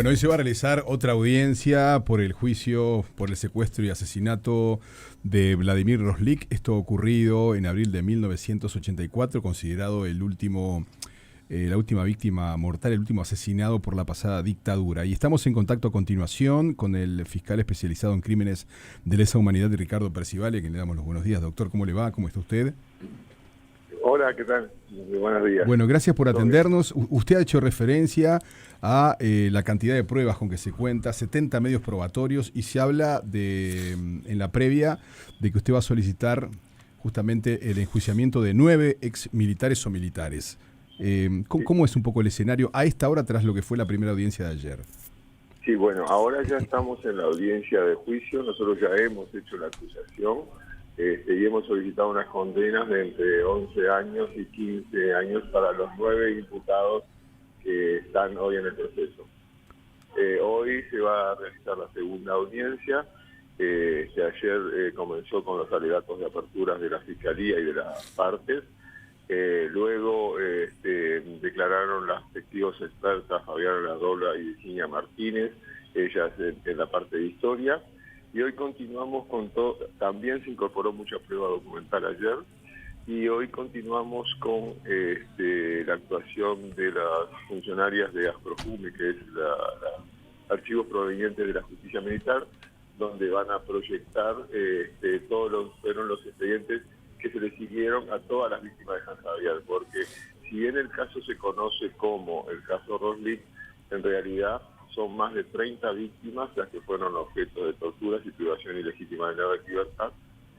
Bueno, hoy se va a realizar otra audiencia por el juicio por el secuestro y asesinato de Vladimir Roslik. Esto ocurrido en abril de 1984, considerado la última víctima mortal, el último asesinado por la pasada dictadura. Y estamos en contacto a continuación con el fiscal especializado en crímenes de lesa humanidad, Ricardo Percivale, a quien le damos los buenos días. Doctor, ¿cómo le va? ¿Cómo está usted? Hola, ¿qué tal? Muy buenos días. Bueno, gracias por atendernos. Usted ha hecho referencia a la cantidad de pruebas con que se cuenta, 70 medios probatorios, y se habla en la previa de que usted va a solicitar justamente el enjuiciamiento de 9 ex militares o militares. ¿Cómo es un poco el escenario a esta hora tras lo que fue la primera audiencia de ayer? Sí, bueno, ahora ya estamos en la audiencia de juicio. Nosotros ya hemos hecho la acusación y hemos solicitado unas condenas de entre 11 años y 15 años para los 9 imputados que están hoy en el proceso. Hoy se va a realizar la segunda audiencia. Ayer comenzó con los alegatos de aperturas de la Fiscalía y de las partes. Luego declararon las testigos expertas Fabiana Ladola y Virginia Martínez, ellas en la parte de historia. Y hoy continuamos con todo. También se incorporó mucha prueba documental ayer. Y hoy continuamos con la actuación de las funcionarias de Asprofume, que es archivos provenientes de la justicia militar, donde van a proyectar fueron los expedientes que se le siguieron a todas las víctimas de San Javier, porque si bien el caso se conoce como el caso Roslik, en realidad son más de 30 víctimas las que fueron objeto de torturas y privación ilegítima de la libertad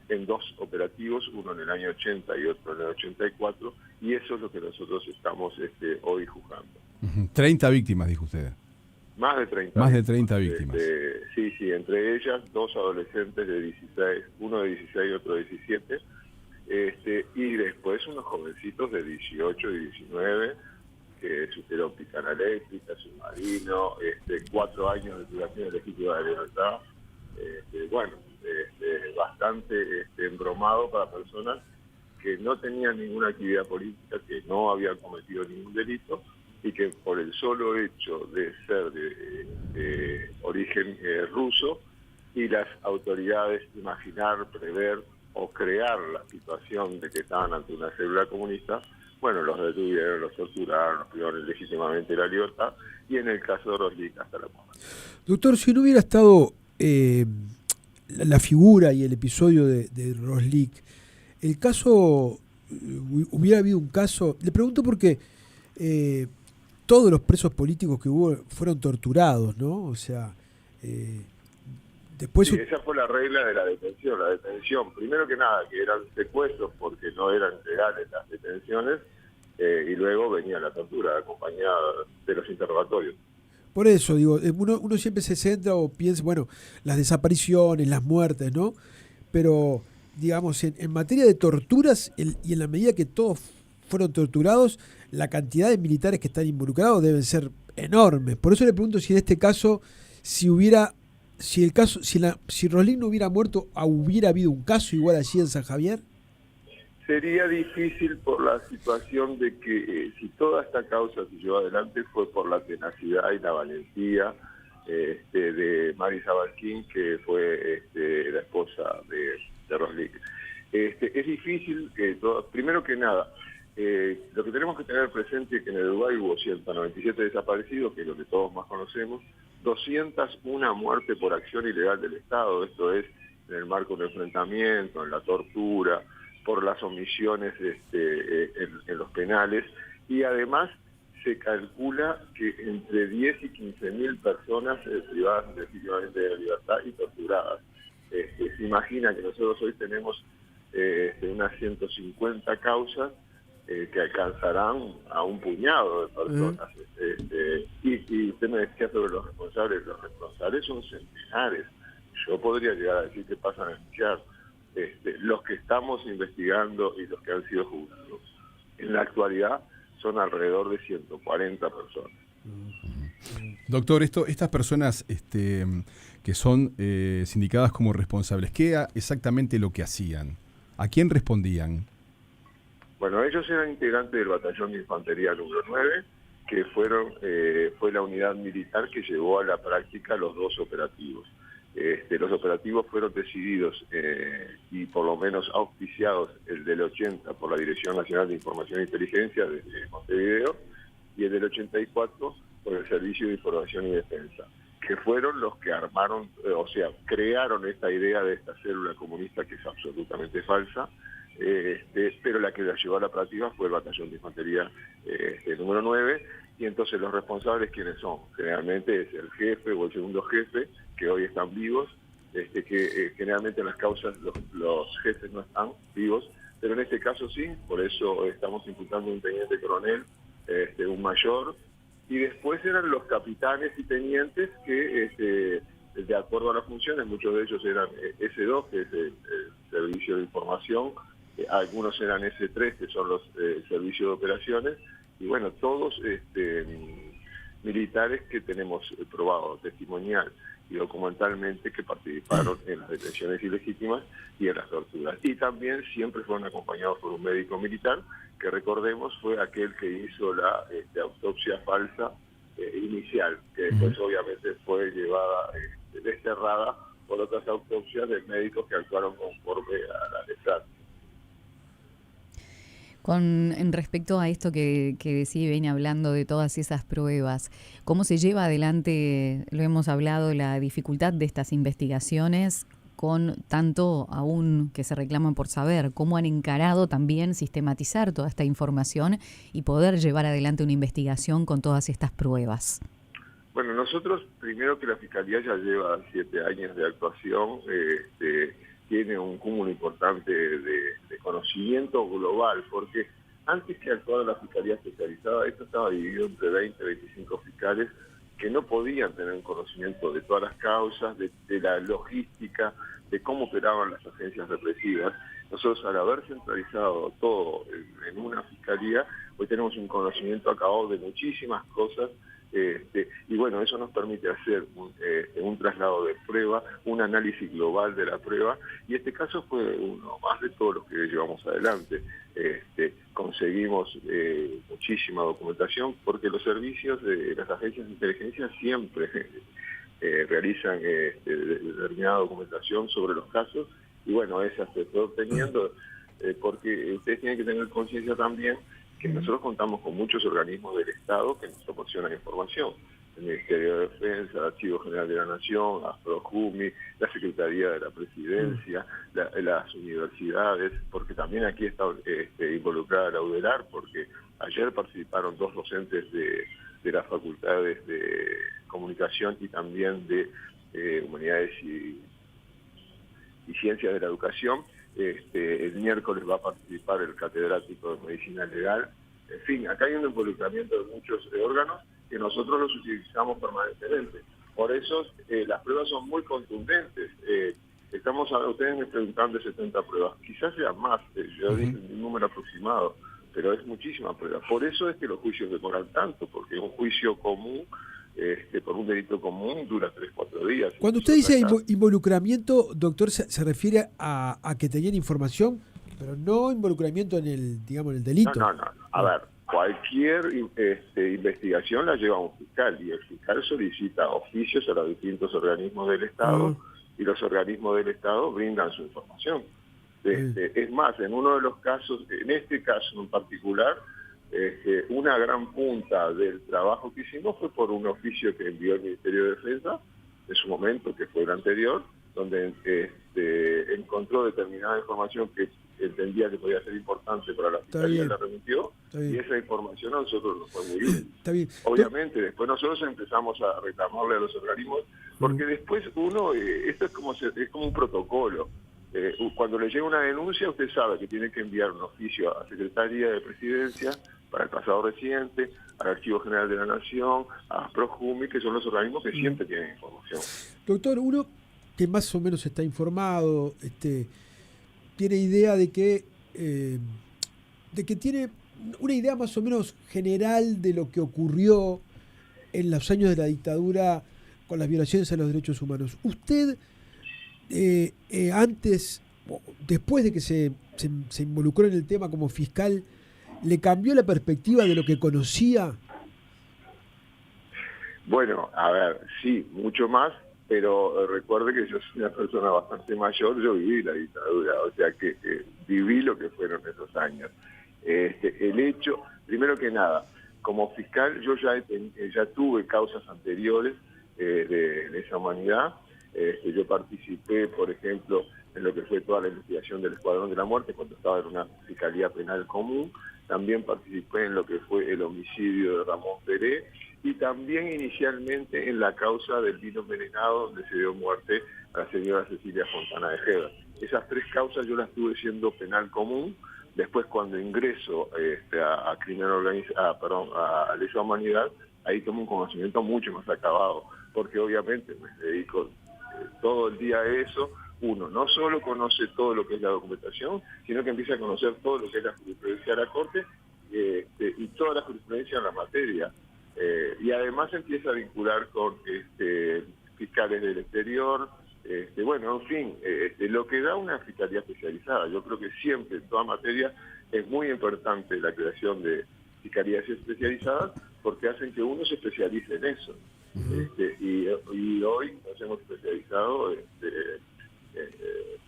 en 2 operativos, uno en el año 80 y otro en el 84, y eso es lo que nosotros estamos hoy juzgando. 30 víctimas, dijo usted. Más de 30 Más víctimas. de 30 víctimas. Sí, entre ellas 2 adolescentes de 16, uno de 16 y otro de 17, y después unos jovencitos de 18 y 19 que sufrieron picana eléctrica, submarino, 4 años de privación ilegítima de libertad, bastante embromado para personas que no tenían ninguna actividad política, que no habían cometido ningún delito y que por el solo hecho de ser de origen ruso y las autoridades imaginar, prever o crear la situación de que estaban ante una célula comunista, bueno, los detuvieron, los torturaron, los privaron legítimamente la libertad, y en el caso de Roslik hasta la muerte. Doctor, si no hubiera estado la figura y el episodio de Roslik, el caso, hubiera habido un caso, le pregunto porque todos los presos políticos que hubo fueron torturados, ¿no? O sea, después... Sí, esa fue la regla de la detención. La detención, primero que nada, que eran secuestros porque no eran legales las detenciones, y luego venía la tortura acompañada de los interrogatorios. Por eso, digo, uno siempre se centra o piensa, bueno, las desapariciones, las muertes, ¿no? Pero, digamos, en materia de torturas y en la medida que todos fueron torturados, la cantidad de militares que están involucrados deben ser enormes. Por eso le pregunto si en este caso, si Roslik no hubiera muerto, ¿hubiera habido un caso igual allí en San Javier? Sería difícil por la situación de que si toda esta causa se llevó adelante fue por la tenacidad y la valentía de Marisa Balkin, que fue la esposa de Roslik. Es difícil que primero que nada, lo que tenemos que tener presente es que en el Uruguay hubo 197 desaparecidos, que es lo que todos más conocemos, 201 muertes por acción ilegal del Estado, esto es en el marco del enfrentamiento, en la tortura, por las omisiones en los penales, y además se calcula que entre 10 y 15.000 personas privadas legítimamente de la libertad y torturadas. Se imagina que nosotros hoy tenemos unas 150 causas que alcanzarán a un puñado de personas. Y usted me decía sobre los responsables son centenares. Yo podría llegar a decir que pasan a escuchar. Los que estamos investigando y los que han sido juzgados en la actualidad son alrededor de 140 personas. Doctor, estas personas que son sindicadas como responsables, ¿qué era exactamente lo que hacían? ¿A quién respondían? Bueno, ellos eran integrantes del batallón de infantería número 9, que fue la unidad militar que llevó a la práctica los dos operativos. Los operativos fueron decididos y por lo menos auspiciados, el del 80 por la Dirección Nacional de Información e Inteligencia de Montevideo y el del 84 por el Servicio de Información y Defensa, que fueron los que armaron, crearon esta idea de esta célula comunista que es absolutamente falsa, pero la que la llevó a la práctica fue el Batallón de Infantería número 9, y entonces los responsables, ¿quiénes son? Generalmente es el jefe o el segundo jefe, que hoy están vivos, que generalmente en las causas los jefes no están vivos, pero en este caso sí, por eso estamos imputando un teniente coronel, un mayor, y después eran los capitanes y tenientes que, de acuerdo a las funciones, muchos de ellos eran S2, que es el Servicio de Información, algunos eran S3, que son los servicios de operaciones, y bueno, todos militares que tenemos probado testimonial y documentalmente que participaron en las detenciones ilegítimas y en las torturas. Y también siempre fueron acompañados por un médico militar, que recordemos fue aquel que hizo la autopsia falsa inicial, que después obviamente fue llevada, desterrada por otras autopsias de médicos que actuaron conforme a la letra. En respecto a esto que decía y viene hablando de todas esas pruebas, ¿cómo se lleva adelante, lo hemos hablado, la dificultad de estas investigaciones con tanto aún que se reclaman por saber? ¿Cómo han encarado también sistematizar toda esta información y poder llevar adelante una investigación con todas estas pruebas? Bueno, nosotros, primero que la Fiscalía ya lleva 7 años de actuación, tiene un cúmulo importante de conocimiento global, porque antes que actuara la Fiscalía Especializada, esto estaba dividido entre 20 y 25 fiscales que no podían tener un conocimiento de todas las causas, de la logística, de cómo operaban las agencias represivas. Nosotros, al haber centralizado todo en una Fiscalía, hoy tenemos un conocimiento acabado de muchísimas cosas, y bueno, eso nos permite hacer un traslado de prueba, un análisis global de la prueba, y este caso fue uno más de todos los que llevamos adelante. Conseguimos muchísima documentación, porque los servicios de las agencias de inteligencia siempre realizan determinada documentación sobre los casos, y bueno, esa se fue obteniendo, porque ustedes tienen que tener conciencia también que nosotros contamos con muchos organismos del Estado que nos proporcionan información. El Ministerio de Defensa, el Archivo General de la Nación, AFROJUMI, la Secretaría de la Presidencia, las universidades, porque también aquí está involucrada la UDELAR, porque ayer participaron 2 docentes de las facultades de comunicación y también de humanidades y ciencias de la educación. El miércoles va a participar el catedrático de Medicina Legal. En fin, acá hay un involucramiento de muchos órganos que nosotros los utilizamos permanentemente. Por eso las pruebas son muy contundentes. Ustedes me preguntan de 70 pruebas, quizás sean más, yo dije un número aproximado, pero es muchísima prueba. Por eso es que los juicios demoran tanto, porque un juicio común, por un delito común, dura 3-4 días. Cuando usted dice involucramiento, doctor, se refiere a que tenían información, pero no involucramiento en el delito. No. A ver, cualquier investigación la lleva un fiscal, y el fiscal solicita oficios a los distintos organismos del Estado, y los organismos del Estado brindan su información. Es más, en uno de los casos, en este caso en particular, una gran punta del trabajo que hicimos fue por un oficio que envió el Ministerio de Defensa en su momento, que fue el anterior, donde encontró determinada información que entendía que podía ser importante para la Fiscalía, la remitió, y esa información a nosotros nos fue muy bien. Está bien. Obviamente, después nosotros empezamos a reclamarle a los organismos, porque después esto es como un protocolo. Cuando le llega una denuncia, usted sabe que tiene que enviar un oficio a la Secretaría de Presidencia para el pasado reciente, al Archivo General de la Nación, a AFROJUMI, que son los organismos que siempre tienen información. Doctor, uno que más o menos está informado, tiene idea de que tiene una idea más o menos general de lo que ocurrió en los años de la dictadura con las violaciones a los derechos humanos. Usted, después de que se involucró en el tema como fiscal, ¿le cambió la perspectiva de lo que conocía Bueno, a ver, sí, mucho más, pero recuerde que yo soy una persona bastante mayor, yo viví la dictadura, o sea que viví lo que fueron esos años. El hecho, primero que nada, como fiscal yo ya tuve causas anteriores de lesa humanidad. Yo participé, por ejemplo, en lo que fue toda la investigación del Escuadrón de la Muerte cuando estaba en una fiscalía penal común. También participé en lo que fue el homicidio de Ramón Peré y también inicialmente en la causa del vino envenenado donde se dio muerte a la señora Cecilia Fontana de Ojeda. Esas 3 causas yo las tuve siendo penal común. Después cuando ingreso a crimen organizado, a lesa humanidad, ahí tomo un conocimiento mucho más acabado, porque obviamente me dedico todo el día a eso. Uno no solo conoce todo lo que es la documentación, sino que empieza a conocer todo lo que es la jurisprudencia de la Corte y toda la jurisprudencia en la materia. Y además empieza a vincular con fiscales del exterior. Bueno, en fin, lo que da una fiscalía especializada. Yo creo que siempre en toda materia es muy importante la creación de fiscalías especializadas porque hacen que uno se especialice en eso. Y hoy nos hemos especializado de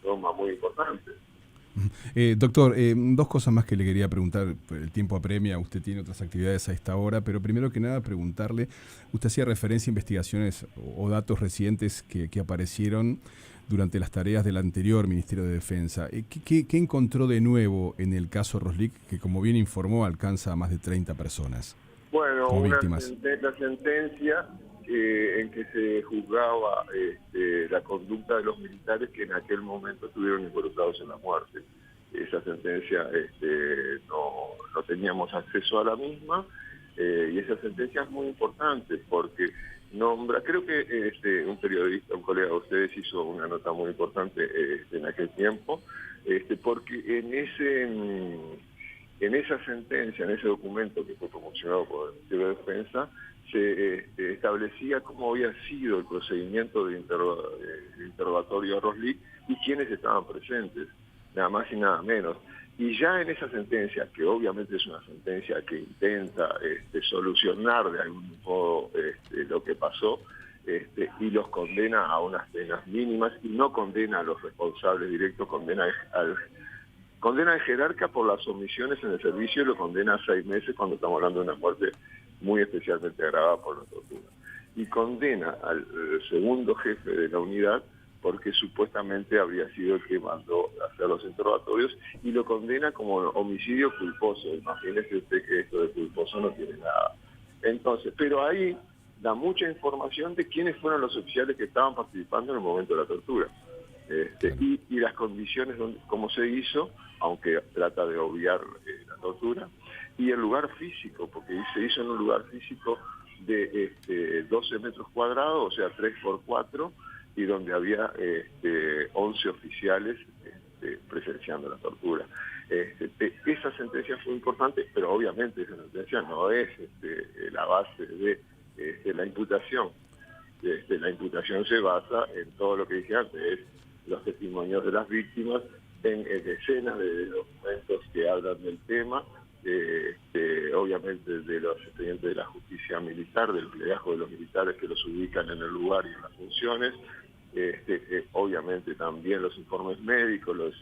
forma muy importante. Doctor, 2 cosas más que le quería preguntar. El tiempo apremia, usted tiene otras actividades a esta hora, pero primero que nada preguntarle, usted hacía referencia a investigaciones o datos recientes que aparecieron durante las tareas del anterior Ministerio de Defensa. ¿Qué encontró de nuevo en el caso Roslik, que como bien informó alcanza a más de 30 personas como víctimas? La sentencia en que se juzgaba la conducta de los militares que en aquel momento estuvieron involucrados en la muerte. Esa sentencia no teníamos acceso a la misma, y esa sentencia es muy importante porque nombra, creo que un periodista, un colega de ustedes hizo una nota muy importante en aquel tiempo, porque en esa sentencia, en ese documento que fue promocionado por el Ministerio de Defensa, se establecía cómo había sido el procedimiento de interrogatorio a Roslik y quiénes estaban presentes, nada más y nada menos. Y ya en esa sentencia, que obviamente es una sentencia que intenta solucionar de algún modo lo que pasó, y los condena a unas penas mínimas y no condena a los responsables directos, condena al jerarca por las omisiones en el servicio y lo condena a 6 meses cuando estamos hablando de una muerte muy especialmente agravada por la tortura. Y condena al segundo jefe de la unidad porque supuestamente habría sido el que mandó hacer los interrogatorios y lo condena como homicidio culposo. Imagínese usted que esto de culposo no tiene nada. Entonces, pero ahí da mucha información de quiénes fueron los oficiales que estaban participando en el momento de la tortura. Y las condiciones como se hizo, aunque trata de obviar la tortura, y el lugar físico, porque se hizo en un lugar físico de 12 metros cuadrados, o sea 3x4, y donde había 11 oficiales presenciando la tortura. Esa sentencia fue importante, pero obviamente esa sentencia no es la base de la imputación. La imputación se basa en todo lo que dije antes, es los testimonios de las víctimas, en decenas de documentos que hablan del tema, obviamente de los expedientes de la justicia militar, del plegajo de los militares que los ubican en el lugar y en las funciones, obviamente también los informes médicos, los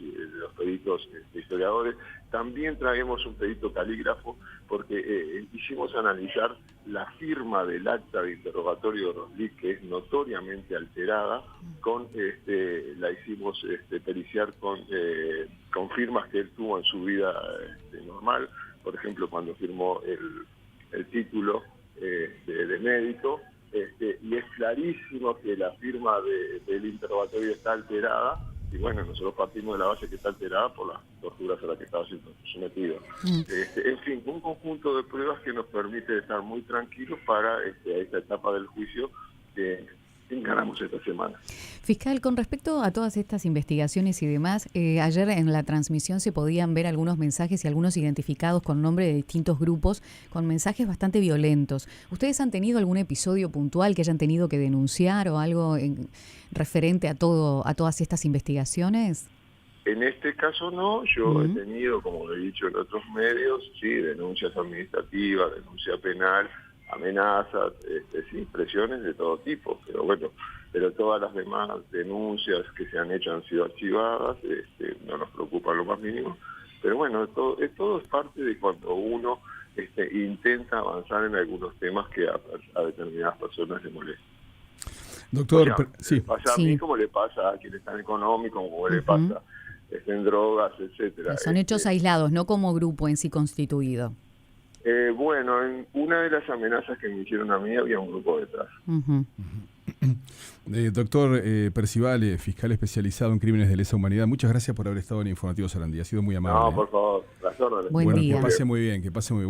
peritos historiadores. También traemos un perito calígrafo porque quisimos analizar la firma del acta de interrogatorio de Roslik, que es notoriamente alterada, la hicimos periciar con firmas que él tuvo en su vida normal. Por ejemplo, cuando firmó el título de médico, y es clarísimo que la firma del interrogatorio está alterada, y bueno, nosotros partimos de la base que está alterada por las torturas a las que estaba siendo sometido. En fin, un conjunto de pruebas que nos permite estar muy tranquilos para esta etapa del juicio que encaramos esta semana. Fiscal, con respecto a todas estas investigaciones y demás, ayer en la transmisión se podían ver algunos mensajes y algunos identificados con nombre de distintos grupos, con mensajes bastante violentos. ¿Ustedes han tenido algún episodio puntual que hayan tenido que denunciar o algo referente a todas estas investigaciones? En este caso no, yo he tenido, como he dicho en otros medios, sí, denuncias administrativas, denuncia penal amenazas, sí, presiones de todo tipo, pero bueno, pero todas las demás denuncias que se han hecho han sido archivadas, no nos preocupa lo más mínimo, pero bueno, todo es parte de cuando uno intenta avanzar en algunos temas que a determinadas personas les molestan. Doctor, sí. Pasa a mí como le pasa a quien está en económico, como le pasa en drogas, etcétera. Son hechos aislados, no como grupo en sí constituido. Bueno, en una de las amenazas que me hicieron a mí había un grupo detrás. Doctor Percivale, fiscal especializado en crímenes de lesa humanidad, muchas gracias por haber estado en Informativo Sarandí. Ha sido muy amable. No, por favor, las órdenes. Buen día. Que pase muy bien, que pase muy bien.